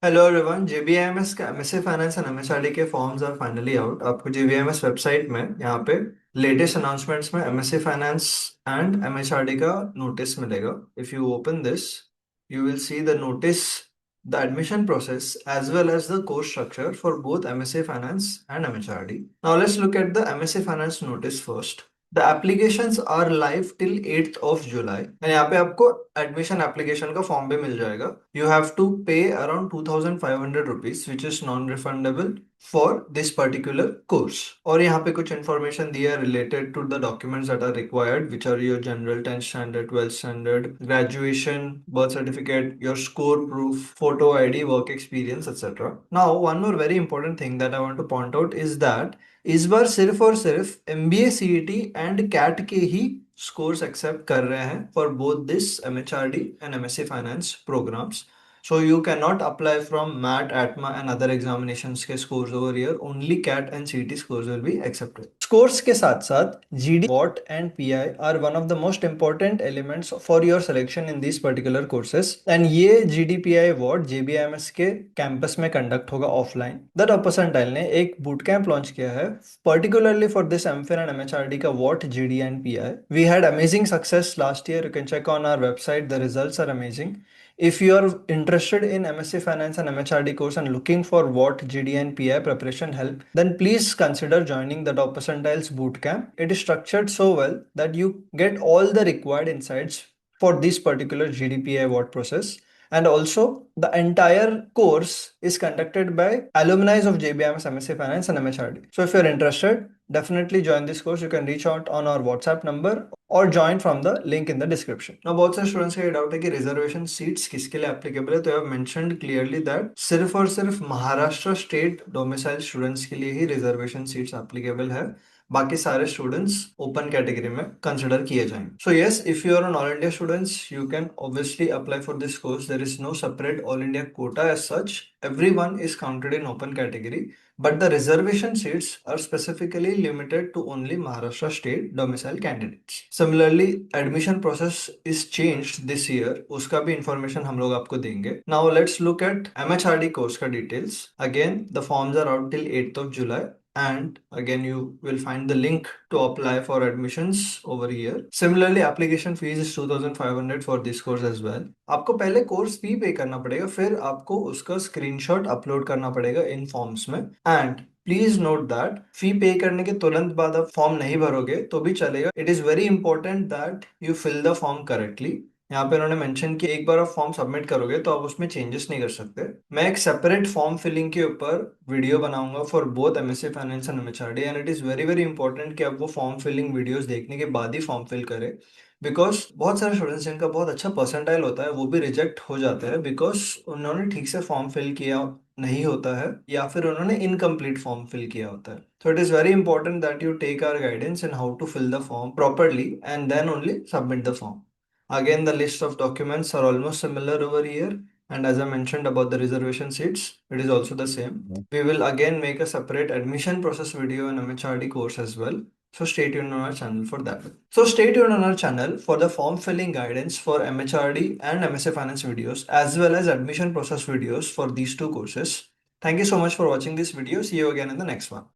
Hello everyone, JBIMS का MSc finance and MHRD के forms are finally out. आपको JBIMS website में यहाँ पे लेटेस्ट अनाउंसमेंट्स में एमएससी फाइनेंस एंड एमएचआरडी का नोटिस मिलेगा। If you open this, you will see the notice, the admission process, as well as the course structure for both MSc Finance and MHRD. Now let's look at the MSc Finance notice first. The applications are live till 8th of July. And यहाँ पे आपको admission application का form भी मिल जाएगा. You have to pay around 2,500 rupees, which is non-refundable for this particular course. और यहाँ पे कुछ information दिया है related to the documents that are required, which are your general 10th standard, 12th standard, graduation, birth certificate, your score proof, photo ID, work experience, etc. Now, one more very important thing that I want to point out is that इस बार सिर्फ और सिर्फ MBA CET and cat के he scores accept कर रहे हैं for both this MHRD and MSc finance programs. So you cannot apply from MAT, ATMA and other examinations के scores over here. Only CAT and CET scores will be accepted. Scores के साथ साथ GD, WAT and PI are one of the most important elements for your selection in these particular courses. And ये GD, PI, WAT JBIMS के campus में conduct होगा offline. The percentile ने एक boot camp launch किया है particularly for this MFIN and MHRD का WAT, GD and PI. We had amazing success last year. You can check on our website. The results are amazing. If you are interested in MSc Finance and MHRD course and looking for what GD and PI preparation help, then please consider joining the Top Percentiles Bootcamp. It is structured so well that you get all the required insights for this particular GDPI WAT process. And also, the entire course is conducted by alumni of JBIMS, MSc Finance and MHRD. So if you're interested, definitely join this course. You can reach out on our WhatsApp number और join from the link in the description. Now बहुत सारे students का ये doubt है कि reservation seats किसके लिए applicable है. तो I have mentioned clearly that सिर्फ और सिर्फ महाराष्ट्र स्टेट डोमिसाइल स्टूडेंट्स के लिए ही रिजर्वेशन सीट्स एप्लीकेबल है. बाकी सारे स्टूडेंट्स ओपन कैटेगरी में कंसिडर किए जाएंगे. So yes, if you are on all India students, you can obviously apply for this course. There is no separate all India quota as such. Everyone is counted in open category, but the reservation seats are specifically limited to only Maharashtra state domicile candidates. Similarly, admission process is changed this year. उसका भी information हम लोग आपको देंगे. Now let's look at MHRD course का details. Again, the forms are out till 8th of July. And again, you will find the link to apply for admissions over here. Similarly, application fees is 2,500 for this course as well. आपको पहले course fee पे करना पड़ेगा, फिर आपको उसका screenshot upload करना पड़ेगा इन फॉर्म्स में. एंड प्लीज नोट दैट फी पे करने के तुरंत बाद आप फॉर्म नहीं भरोगे तो भी चलेगा. It is very important that you fill the form correctly. यहाँ पे उन्होंने मेंशन कि एक बार आप फॉर्म सबमिट करोगे तो आप उसमें चेंजेस नहीं कर सकते. मैं एक सेपरेट फॉर्म फिलिंग के ऊपर वीडियो बनाऊंगा for both MSc finance and MHRD. And it is very very important कि आप वो फॉर्म फिलिंग वीडियोस देखने के बाद ही फॉर्म फिल करें. बिकॉज बहुत सारे स्टूडेंट्स जिनका बहुत अच्छा परसेंटाइल होता है वो भी रिजेक्ट हो जाते हैं बिकॉज उन्होंने ठीक से फॉर्म फिल किया नहीं होता है या फिर उन्होंने इनकम्प्लीट फॉर्म फिल किया होता है. So it is very important that you take our guidance in how to fill the form properly and then only submit the form. Again, the list of documents are almost similar over here. And as I mentioned about the reservation seats, it is also the same. We will again make a separate admission process video in MHRD course as well. So stay tuned on our channel for that. So stay tuned on our channel for the form filling guidance for MHRD and MSA Finance videos as well as admission process videos for these two courses. Thank you so much for watching this video. See you again in the next one.